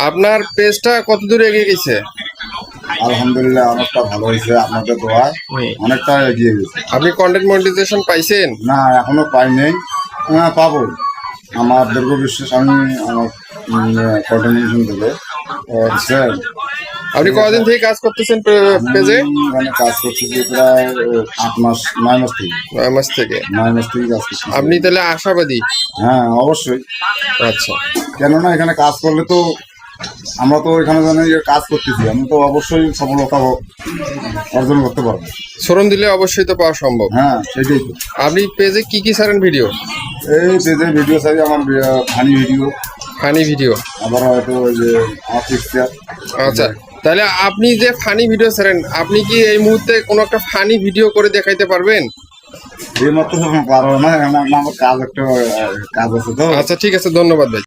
আপনার পেজটা কত দূর এগিয়ে গেছে? আলহামদুলিল্লাহ অনেকটা ভালো হয়েছে, আপনাদের দোয়ায় অনেকটা এগিয়ে গেছে। আপনি কন্টেন্ট মনিটাইজেশন পাইছেন? না, এখনো পাই নাই, পাবো। আমার দীর্ঘ বিশ্বাস, আমি আমার কন্টিনিউশন দেবে। আপনি কতদিন থেকে কাজ করতেছেন পেজে? মানে কাজ করতেছি প্রায় 8 মাস 9 মাস থেকে। 9 মাস থেকে। 9 মাস থেকে কাজ করতেছি। আপনি তাহলে আশাবাদী? হ্যাঁ, অবশ্যই। আচ্ছা, কেননা এখানে কাজ করলে তো আমরা তো এখানে জানি কাজ করতেছি, আমি তো অবশ্যই সফলতা অর্জন করতে পারবো। শ্রম দিলে অবশ্যই তো পাওয়া সম্ভব। হ্যাঁ, সেটাই তো। আপনি পেজে কি কি ছাড়েন ভিডিও? এই পেজে ভিডিও চাই আমার, ফানি ভিডিও, ফানি ভিডিও। আবার হয়তো ওই যে আমার পিকচার। আচ্ছা, তাহলে আপনি যে ফানি ভিডিও ছাড়েন, আপনি কি এই মুহূর্তে কোনো একটা ফানি ভিডিও করে দেখাইতে পারবেন? এই মাত্র পারবো না, আমার কাজ একটা কাজ আছে তো। আচ্ছা, ঠিক আছে, ধন্যবাদ ভাই।